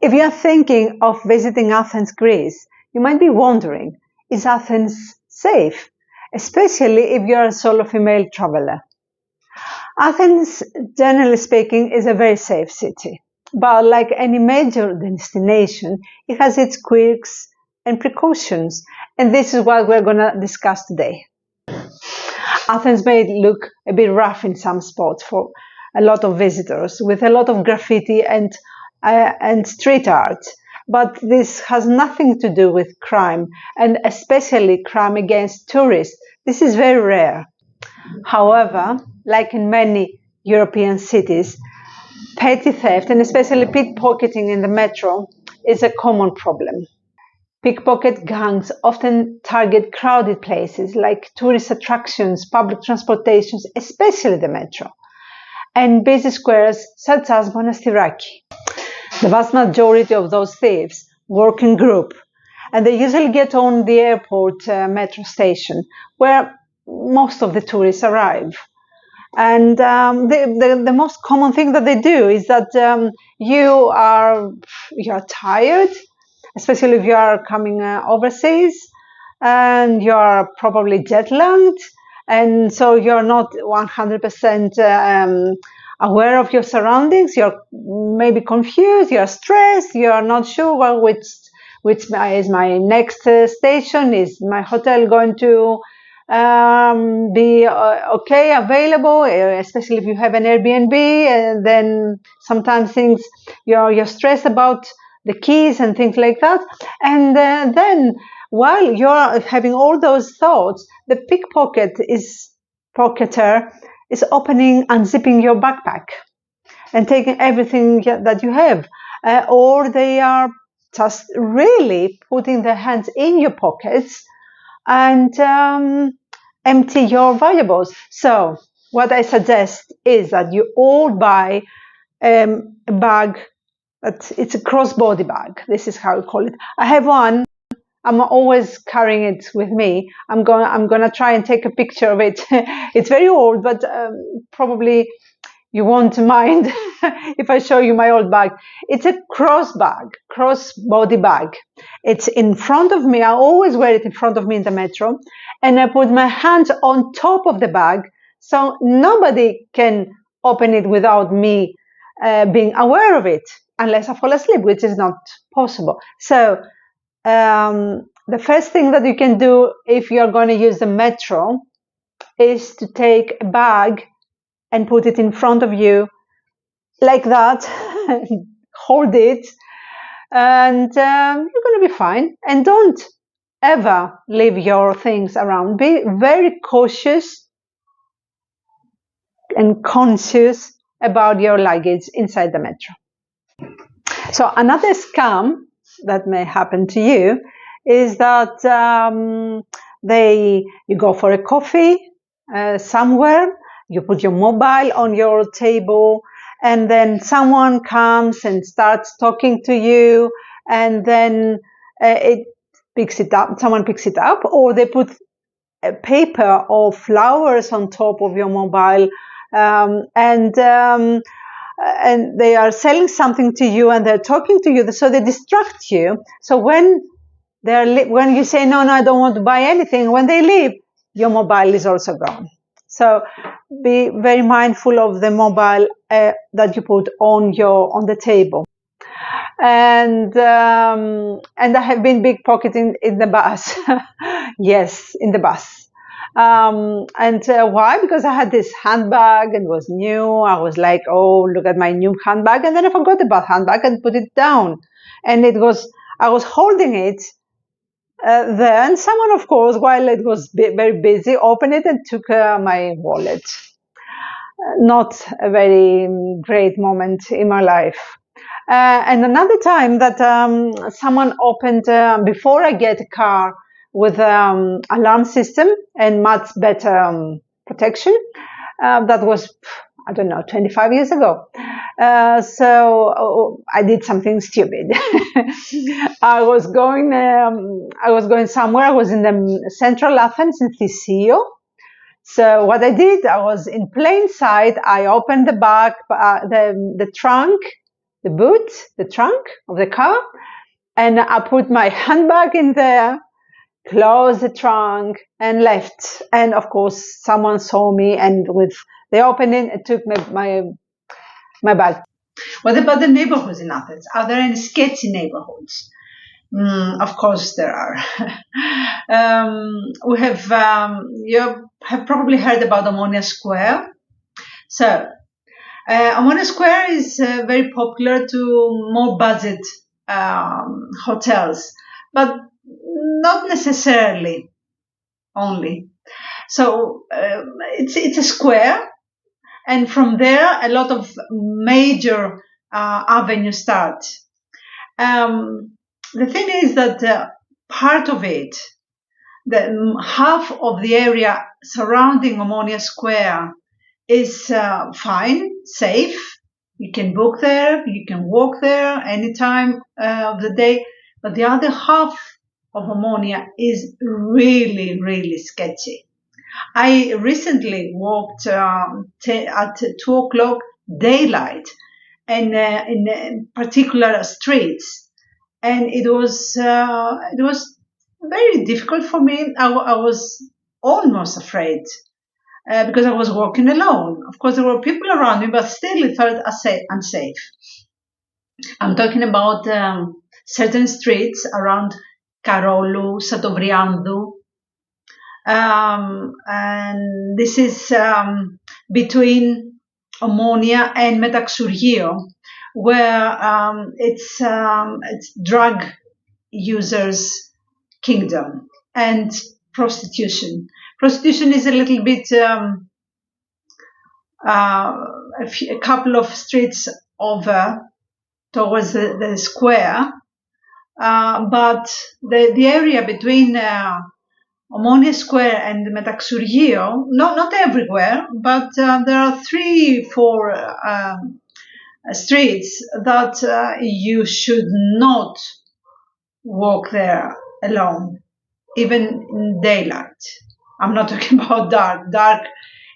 If you're thinking of visiting Athens, Greece, you might be wondering, is Athens safe? Especially if you're a solo female traveler. Athens, generally speaking, is a very safe city. But like any major destination, it has its quirks and precautions. And this is what we're going to discuss today. Athens may look a bit rough in some spots for a lot of visitors, with a lot of graffiti and street art. But this has nothing to do with crime, and especially crime against tourists. This is very rare. However, like in many European cities, petty theft, and especially pickpocketing in the metro, is a common problem. Pickpocket gangs often target crowded places like tourist attractions, public transportations, especially the metro, and busy squares such as Metaxourgio. The vast majority of those thieves work in group, and they usually get on the airport metro station, where most of the tourists arrive. And the most common thing that they do is that you are tired, especially if you are coming overseas, and you are probably jet lagged, and so you're not 100% aware of your surroundings. You're maybe confused, you're stressed, you're not sure, well, which is my next station, is my hotel going to be okay, available, especially if you have an Airbnb, and then sometimes you're stressed about the keys and things like that. And then while you're having all those thoughts, the pocketer is unzipping your backpack and taking everything that you have, or they are just really putting their hands in your pockets and empty your valuables. So what I suggest is that you all buy a bag. It's a crossbody bag. This is how I call it. I have one. I'm always carrying it with me. I'm gonna try and take a picture of it. It's very old, but probably you won't mind if I show you my old bag. It's a crossbody bag. It's in front of me. I always wear it in front of me in the metro, and I put my hands on top of the bag, so nobody can open it without me being aware of it, unless I fall asleep, which is not possible. So the first thing that you can do if you're going to use the metro is to take a bag and put it in front of you like that, hold it, and you're going to be fine. And don't ever leave your things around. Be very cautious and conscious about your luggage inside the metro. So another scam that may happen to you is that you go for a coffee somewhere, you put your mobile on your table, and then someone comes and starts talking to you, and then someone picks it up, or they put a paper or flowers on top of your mobile, and they are selling something to you, and they're talking to you, so they distract you. So when you say, no, I don't want to buy anything, when they leave, your mobile is also gone. So be very mindful of the mobile that you put on the table. And I have been pickpocketing in the bus. Yes, in the bus. Why? Because I had this handbag and it was new. I was like, oh, look at my new handbag. And then I forgot about handbag and put it down. And I was holding it there. And someone, of course, while it was very busy, opened it and took my wallet. Not a very great moment in my life. And another time that someone opened, before I get a car with alarm system and much better protection, that was, I don't know, 25 years ago. So I did something stupid. I was going somewhere. I was in the central Athens in Theseo. So what I did, I was in plain sight. I opened the back, the trunk, the boot, the trunk of the car, and I put my handbag in there, closed the trunk, and left. And of course, someone saw me, and with the opening, it took my bag. What about the neighborhoods in Athens? Are there any sketchy neighborhoods? Of course there are. We have, you have probably heard about Omonoia Square. So, Omonoia Square is very popular to more budget hotels, but not necessarily only. So, it's a square, and from there a lot of major avenues start. The thing is that part of it, half of the area surrounding Omonoia Square is fine, safe. You can book there, you can walk there any time of the day. But the other half of Omonoia is really, really sketchy. I recently walked at 2 o'clock daylight in particular streets. And it was very difficult for me. I was almost afraid because I was walking alone. Of course, there were people around me, but still it felt unsafe. I'm talking about certain streets around Karolou, Satovriandou, and this is between Omonoia and Metaxourgio, where it's drug users' kingdom and prostitution. Prostitution is a little bit a couple of streets over towards the square, but the area between Omonoia Square and Metaxourgio, not everywhere, but there are 3-4 streets that you should not walk there alone, even in daylight. I'm not talking about dark. Dark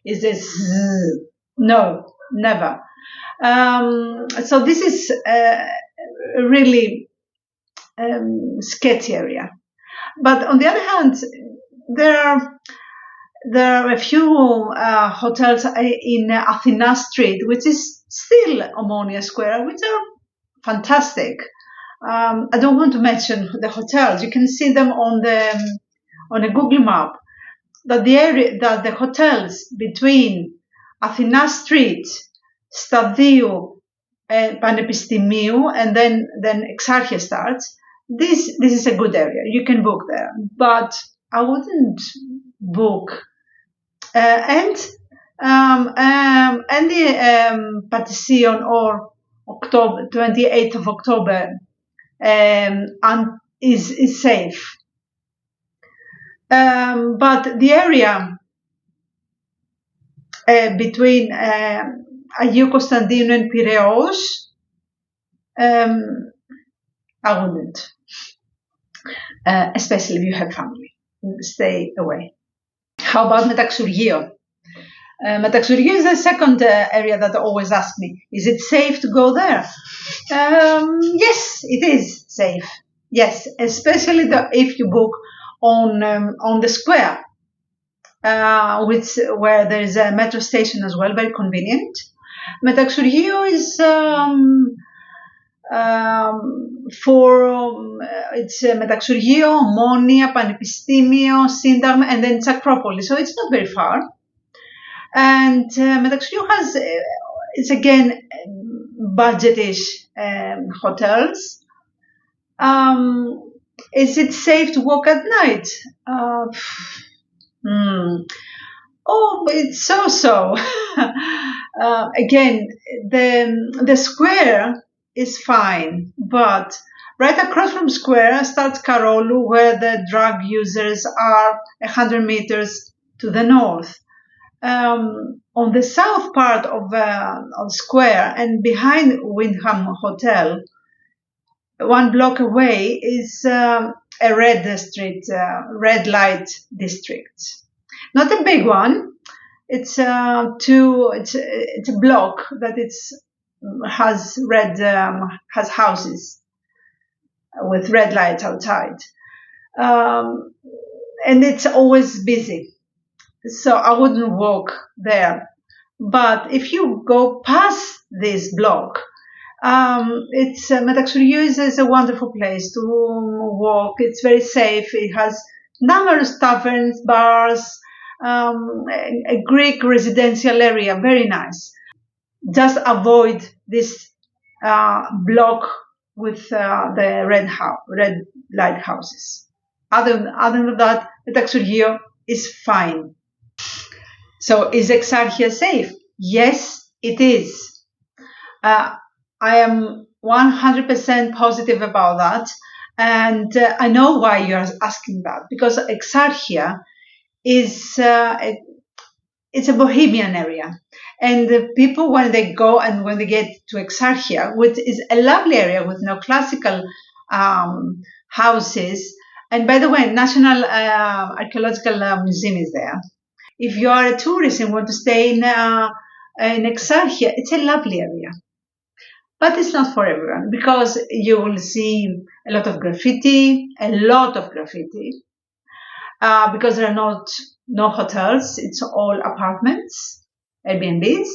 is this, no, never. So this is a really sketchy area. But on the other hand, there are a few hotels in Athens Street, which is still Omonoia Square, which are fantastic. I don't want to mention the hotels. You can see them on a Google map. That the hotels between Athens Street, Stadiou, Panepistemou, and then Exarchia starts. This is a good area. You can book there, but I wouldn't book. And the Patission or October 28th of October is safe. But the area between Agiou Konstantinou and Piraeus, I wouldn't, especially if you have family. Stay away. How about Metaxourgio? Metaxourgio is the second area that always ask me, is it safe to go there? Yes, it is safe. Yes, especially if you book on the square, where there is a metro station as well, very convenient. Metaxourgio is it's Metaxourgio, Omonoia, Panepistemio, Syntagma, and then it's Acropolis, so it's not very far. And Metaxourgio has, it's again budgetish hotels. Is it safe to walk at night? Oh, it's so. Again, the square is fine, but right across from square starts Karolou, where the drug users are 100 meters to the north. On the south part of square and behind Windham Hotel, 1 block away is a red light district. Not a big one. It's a block that it's has houses with red lights outside, and it's always busy. So I wouldn't walk there. But if you go past this block, it's Metaxourgio is a wonderful place to walk. It's very safe. It has numerous taverns, bars, a Greek residential area, very nice. Just avoid this block with the red light houses. Other than that, Metaxourgio is fine. So is Exarchia safe? Yes, it is. I am 100% positive about that. And I know why you're asking that, because Exarchia is it's a bohemian area. And the people, when they go and when they get to Exarchia, which is a lovely area with neoclassical houses. And by the way, National Archaeological Museum is there. If you are a tourist and want to stay in Exarchia, it's a lovely area. But it's not for everyone, because you will see a lot of graffiti, because there are no hotels, it's all apartments, Airbnbs.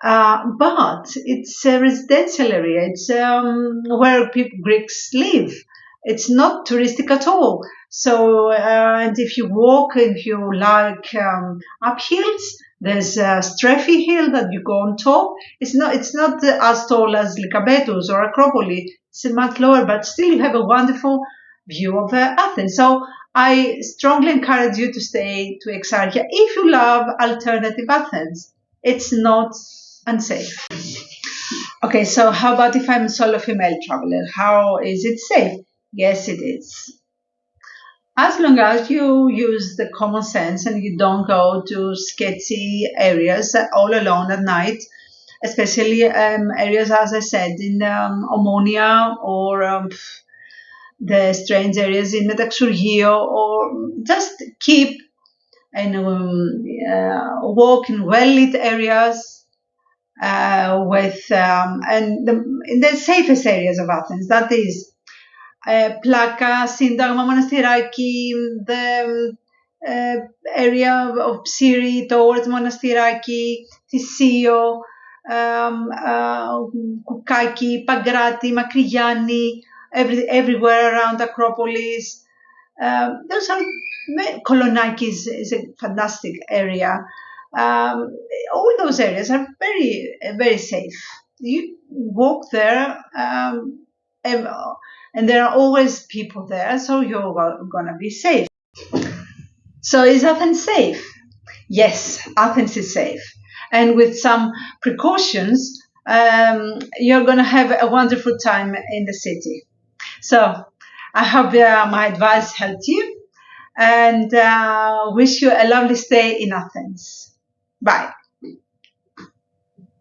But it's a residential area. It's where Greeks live. It's not touristic at all. So, and if you walk, if you like uphills, there's a Streffy hill that you go on top. It's not as tall as Lycabettus or Acropolis. It's much lower, but still you have a wonderful view of Athens. So I strongly encourage you to stay to Exarchia if you love alternative Athens. It's not unsafe. Okay, so how about if I'm a solo female traveler? How is it safe? Yes, it is. As long as you use the common sense and you don't go to sketchy areas all alone at night, especially areas, as I said, in Omonoia or the strange areas in Metaxourgio, or just keep and walk in well-lit areas in the safest areas of Athens. That is Plaka, Syntagma, Monastiraki, the area of Psyri towards Monastiraki, Thysio, Koukaki, Pagrati, Makrigiani, everywhere around Acropolis. Those are Kolonaki is a fantastic area. All those areas are very, very safe. You walk there, and there are always people there, so you're gonna be safe. So is Athens safe? Yes, Athens is safe. And with some precautions, you're gonna have a wonderful time in the city. So I hope my advice helped you, and wish you a lovely stay in Athens. Bye.